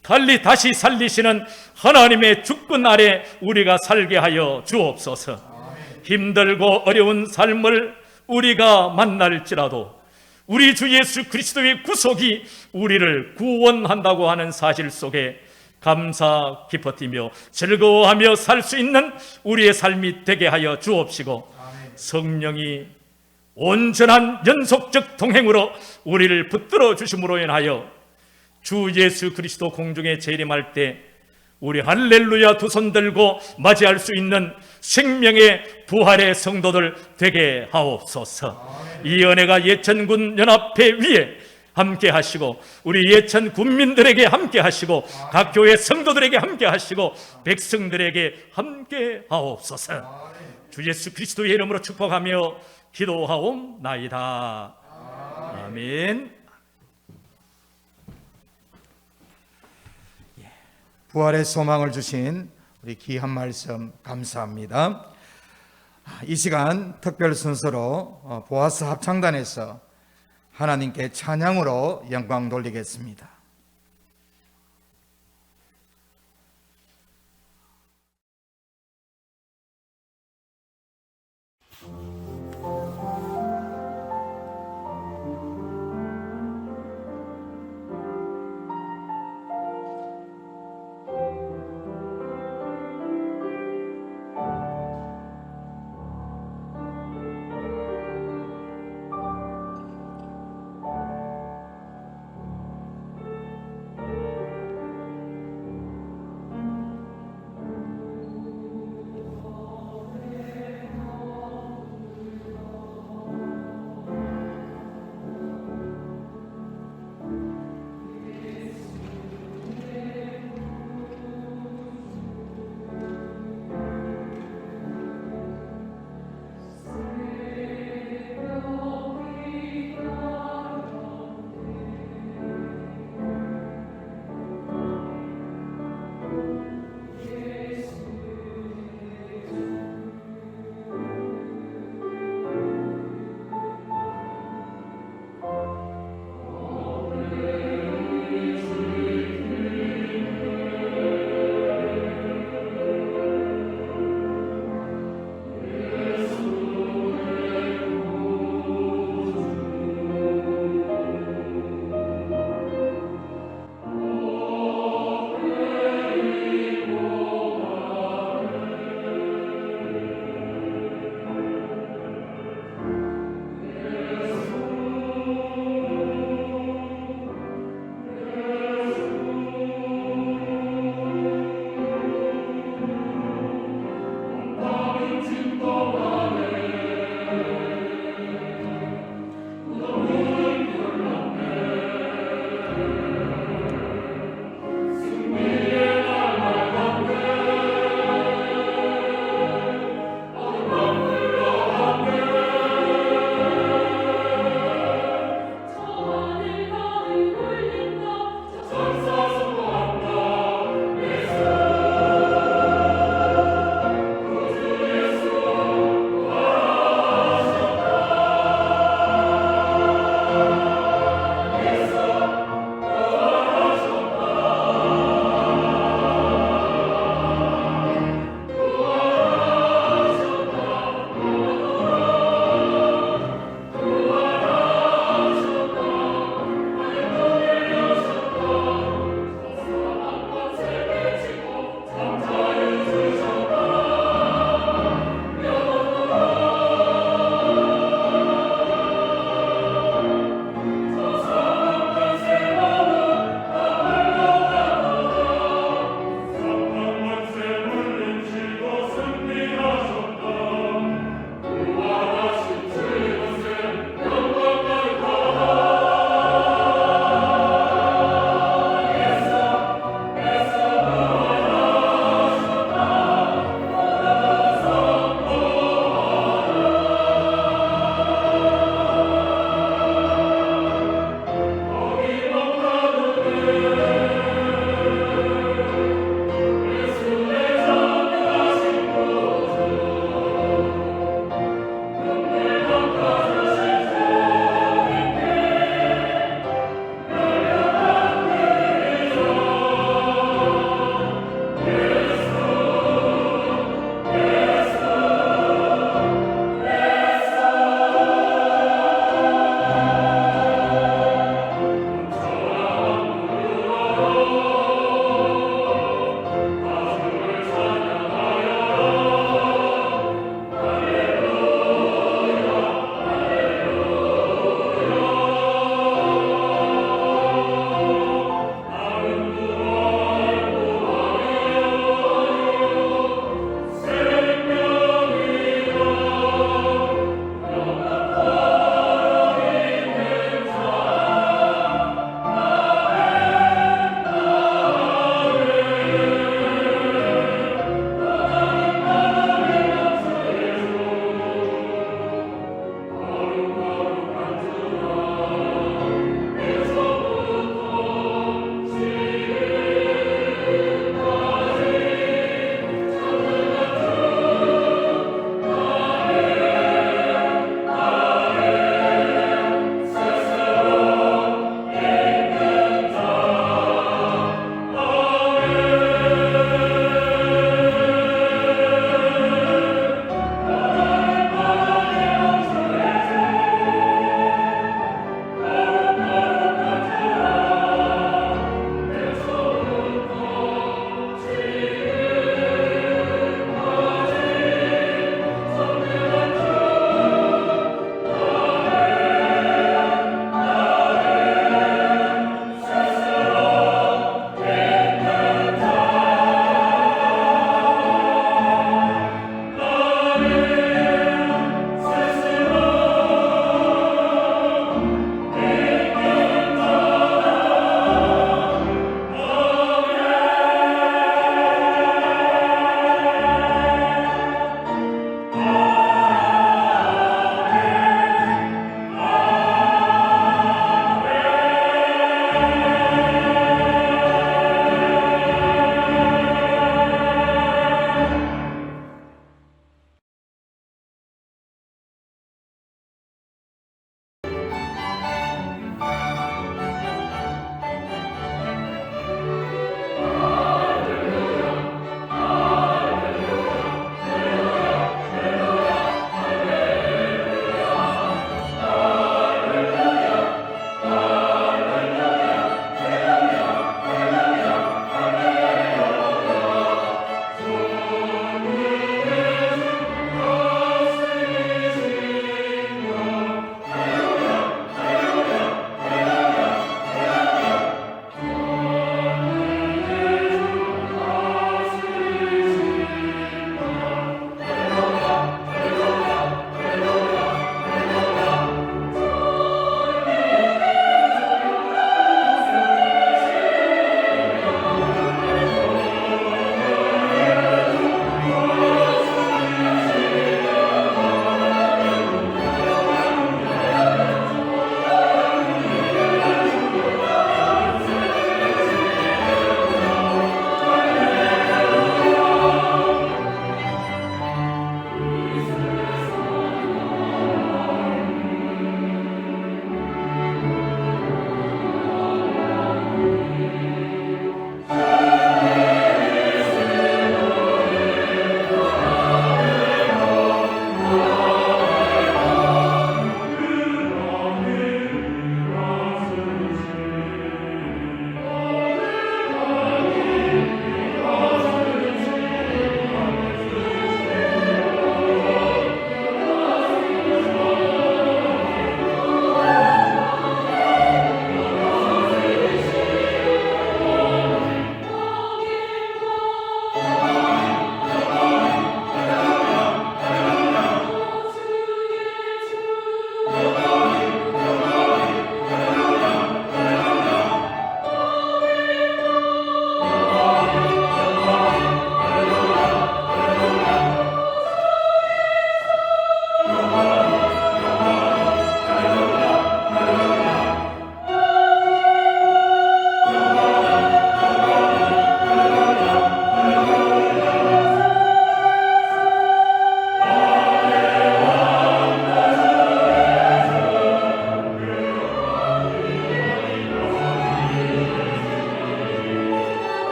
달리 다시 살리시는 하나님의 주권 아래 우리가 살게 하여 주옵소서. 아멘. 힘들고 어려운 삶을 우리가 만날지라도 우리 주 예수 그리스도의 구속이 우리를 구원한다고 하는 사실 속에 감사 기뻐뛰며 즐거워하며 살 수 있는 우리의 삶이 되게 하여 주옵시고, 아멘. 성령이 온전한 연속적 동행으로 우리를 붙들어 주심으로 인하여 주 예수 그리스도 공중에 재림할 때 우리 할렐루야 두 손 들고 맞이할 수 있는 생명의 부활의 성도들 되게 하옵소서. 이 은혜가 예천군 연합회 위에 함께 하시고 우리 예천 군민들에게 함께 하시고 각 교회 성도들에게 함께 하시고 백성들에게 함께 하옵소서. 주 예수 그리스도의 이름으로 축복하며 기도하옵나이다. 아멘. 부활의 소망을 주신 우리 귀한 말씀 감사합니다. 이 시간 특별 순서로 보아스 합창단에서 하나님께 찬양으로 영광 돌리겠습니다.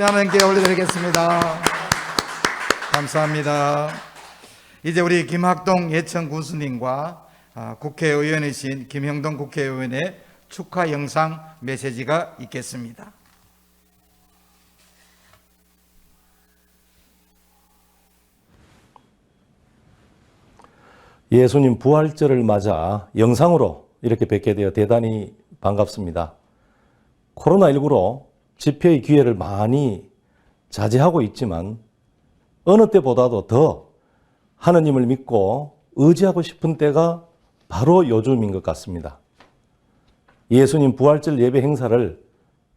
우리 하나님께 올려드리겠습니다. 감사합니다. 이제 우리 김학동 예천 군수님과 국회의원이신 김형동 국회의원의 축하 영상 메시지가 있겠습니다. 예수님 부활절을 맞아 영상으로 이렇게 뵙게 되어 대단히 반갑습니다. 코로나19로 집회의 기회를 많이 자제하고 있지만 어느 때보다도 더 하느님을 믿고 의지하고 싶은 때가 바로 요즘인 것 같습니다. 예수님 부활절 예배 행사를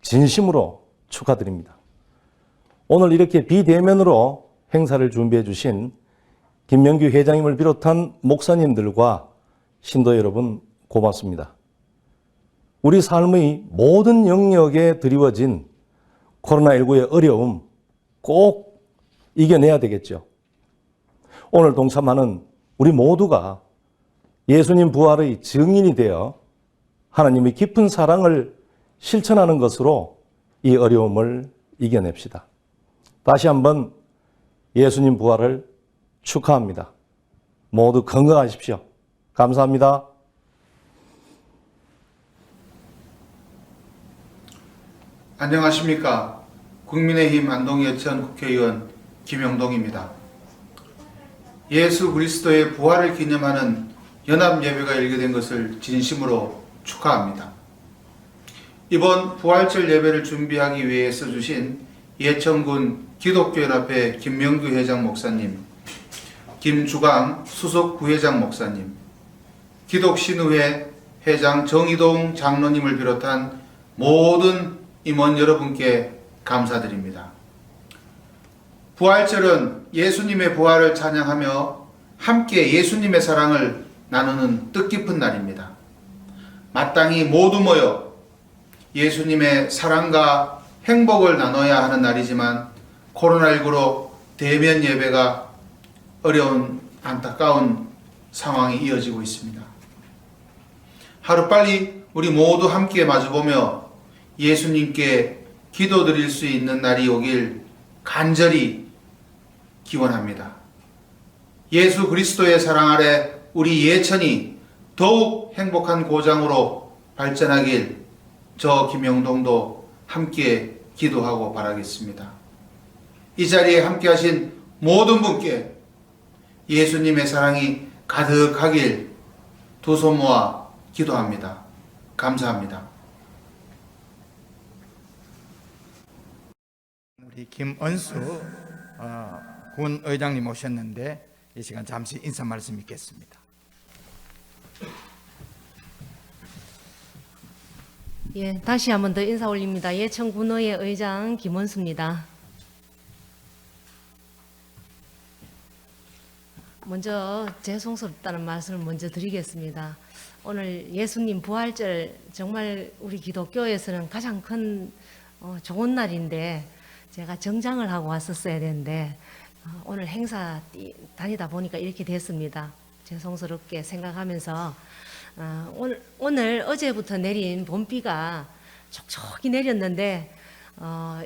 진심으로 축하드립니다. 오늘 이렇게 비대면으로 행사를 준비해 주신 김명규 회장님을 비롯한 목사님들과 신도 여러분 고맙습니다. 우리 삶의 모든 영역에 드리워진 코로나19의 어려움 꼭 이겨내야 되겠죠. 오늘 동참하는 우리 모두가 예수님 부활의 증인이 되어 하나님의 깊은 사랑을 실천하는 것으로 이 어려움을 이겨냅시다. 다시 한번 예수님 부활을 축하합니다. 모두 건강하십시오. 감사합니다. 안녕하십니까. 국민의힘 안동예천 국회의원 김영동입니다. 예수 그리스도의 부활을 기념하는 연합예배가 열리게 된 것을 진심으로 축하합니다. 이번 부활절 예배를 준비하기 위해 써주신 예천군 기독교연합회 김명규 회장 목사님, 김주강 수석 부회장 목사님, 기독신의회 회장 정의동 장로님을 비롯한 모든 임원 여러분께 감사드립니다. 부활절은 예수님의 부활을 찬양하며 함께 예수님의 사랑을 나누는 뜻깊은 날입니다. 마땅히 모두 모여 예수님의 사랑과 행복을 나눠야 하는 날이지만 코로나19로 대면 예배가 어려운 안타까운 상황이 이어지고 있습니다. 하루빨리 우리 모두 함께 마주보며 예수님께 기도드릴 수 있는 날이 오길 간절히 기원합니다. 예수 그리스도의 사랑 아래 우리 예천이 더욱 행복한 고장으로 발전하길 저 김영동도 함께 기도하고 바라겠습니다. 이 자리에 함께 하신 모든 분께 예수님의 사랑이 가득하길 두 손 모아 기도합니다. 감사합니다. 우리 김은수 군 의장님 오셨는데 이 시간 잠시 인사 말씀 있겠습니다. 예, 다시 한 번 더 인사 올립니다. 예천군의회 의장 김원수입니다. 먼저 죄송스럽다는 말씀을 먼저 드리겠습니다. 오늘 예수님 부활절 정말 우리 기독교에서는 가장 큰 좋은 날인데 제가 정장을 하고 왔었어야 되는데 오늘 행사 다니다 보니까 이렇게 됐습니다. 죄송스럽게 생각하면서 오늘 어제부터 내린 봄비가 촉촉히 내렸는데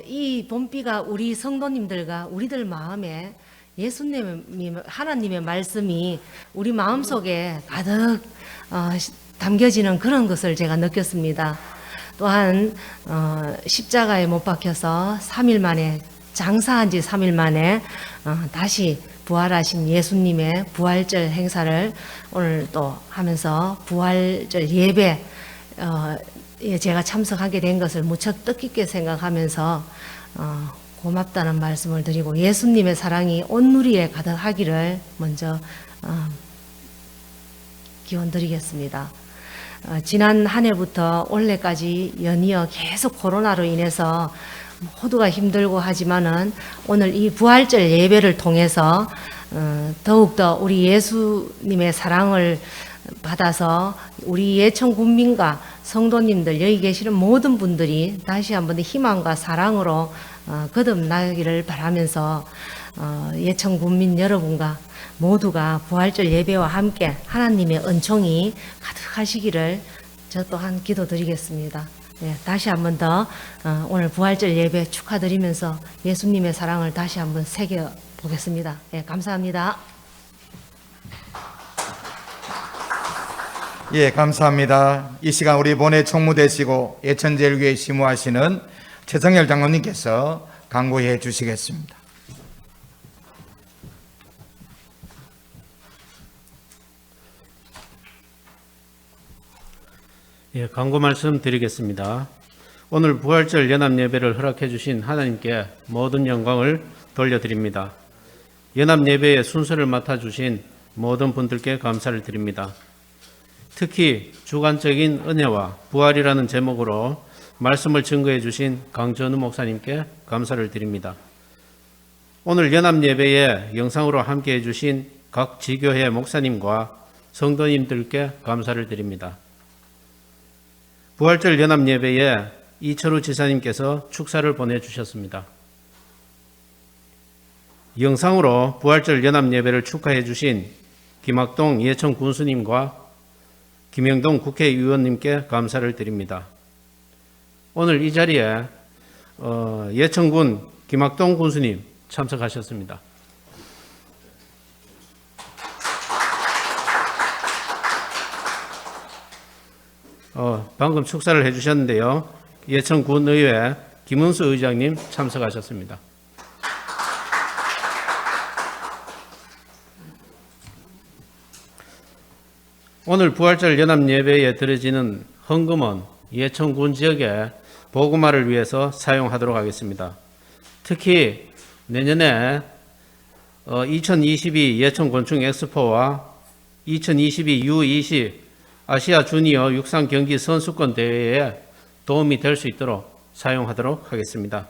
이 봄비가 우리 성도님들과 우리들 마음에 예수님 하나님의 말씀이 우리 마음속에 가득 담겨지는 그런 것을 제가 느꼈습니다. 또한 십자가에 못 박혀서 3일 만에 장사한 지 3일 만에 다시 부활하신 예수님의 부활절 행사를 오늘 또 하면서 부활절 예배 제가 참석하게 된 것을 무척 뜻깊게 생각하면서 고맙다는 말씀을 드리고 예수님의 사랑이 온 누리에 가득하기를 먼저 기원드리겠습니다. 지난 한 해부터 올해까지 연이어 계속 코로나로 인해서 모두가 힘들고 하지만은 오늘 이 부활절 예배를 통해서 더욱더 우리 예수님의 사랑을 받아서 우리 예천 군민과 성도님들 여기 계시는 모든 분들이 다시 한번 희망과 사랑으로 거듭나기를 바라면서 예천 군민 여러분과 모두가 부활절 예배와 함께 하나님의 은총이 가득하시기를 저 또한 기도드리겠습니다. 예, 다시 한번 더 오늘 부활절 예배 축하드리면서 예수님의 사랑을 다시 한번 새겨 보겠습니다. 예, 감사합니다. 예, 감사합니다. 이 시간 우리 본회 총무 되시고 예천제일교회 시무하시는 최성열 장로님께서 강구해 주시겠습니다. 예, 광고 말씀 드리겠습니다. 오늘 부활절 연합 예배를 허락해 주신 하나님께 모든 영광을 돌려드립니다. 연합 예배의 순서를 맡아 주신 모든 분들께 감사를 드립니다. 특히 주관적인 은혜와 부활이라는 제목으로 말씀을 증거해 주신 강전우 목사님께 감사를 드립니다. 오늘 연합 예배에 영상으로 함께 해 주신 각 지교회 목사님과 성도님들께 감사를 드립니다. 부활절 연합 예배에 이철우 지사님께서 축사를 보내주셨습니다. 영상으로 부활절 연합 예배를 축하해 주신 김학동 예천 군수님과 김영동 국회의원님께 감사를 드립니다. 오늘 이 자리에 예천군 김학동 군수님 참석하셨습니다. 방금 축사를 해주셨는데요. 예천군의회 김은수 의장님 참석하셨습니다. 오늘 부활절 연합 예배에 드려지는 헌금은 예천군 지역의 복음화를 위해서 사용하도록 하겠습니다. 특히 내년에 2022 예천곤충 엑스포와 2022 U20 아시아 주니어 육상 경기 선수권 대회에 도움이 될 수 있도록 사용하도록 하겠습니다.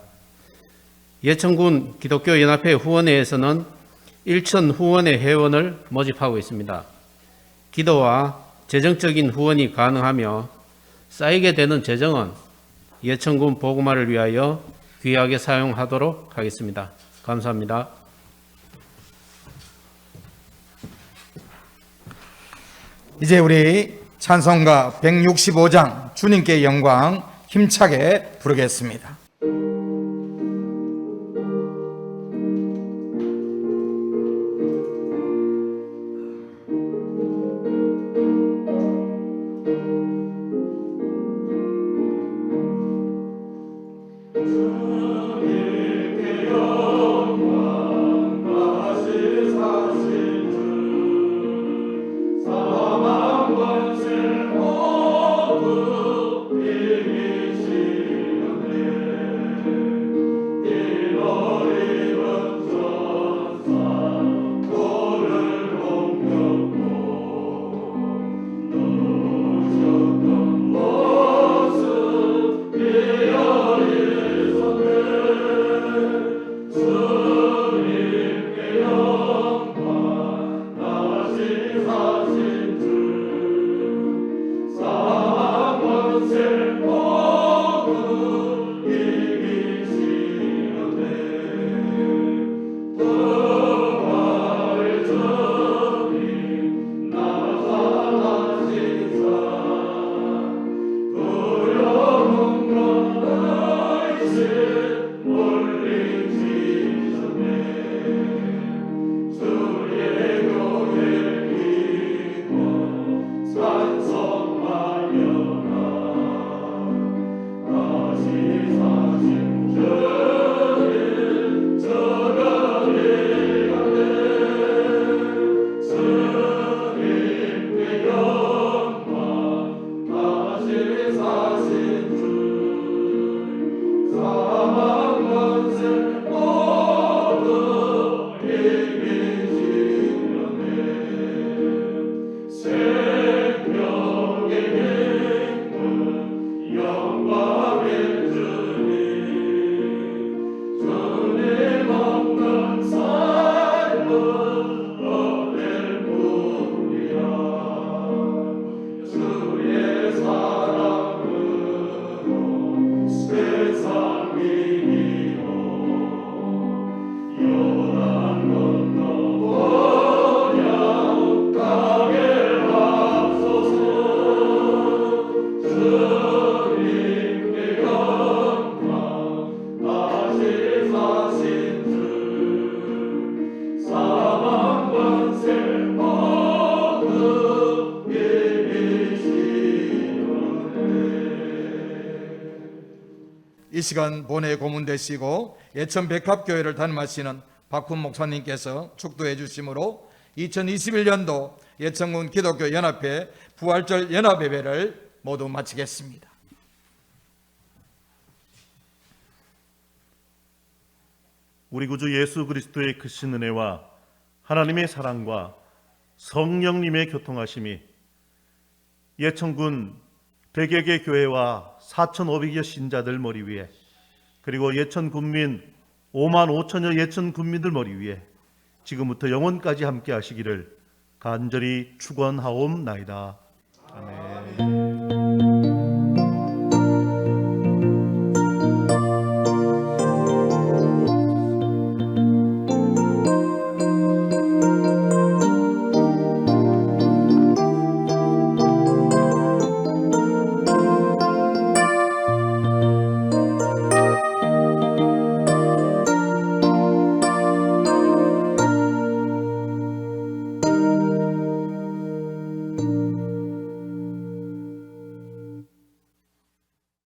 예천군 기독교 연합회 후원회에서는 1천 후원회 회원을 모집하고 있습니다. 기도와 재정적인 후원이 가능하며 쌓이게 되는 재정은 예천군 복음화를 위하여 귀하게 사용하도록 하겠습니다. 감사합니다. 이제 우리 찬송가 165장 주님께 영광 힘차게 부르겠습니다. 주 이 시간 본회 고문 되시고 예천 백합교회를 담임하시는 박훈 목사님께서 축도해 주심으로 2021년도 예천군 기독교 연합회 부활절 연합예배를 모두 마치겠습니다. 우리 구주 예수 그리스도의 크신 은혜와 하나님의 사랑과 성령님의 교통하심이 예천군 100여 개 교회와 4,500여 신자들 머리 위에, 그리고 예천 군민 5만 5천여 예천 군민들 머리 위에 지금부터 영원까지 함께 하시기를 간절히 축원하옵나이다. 아멘.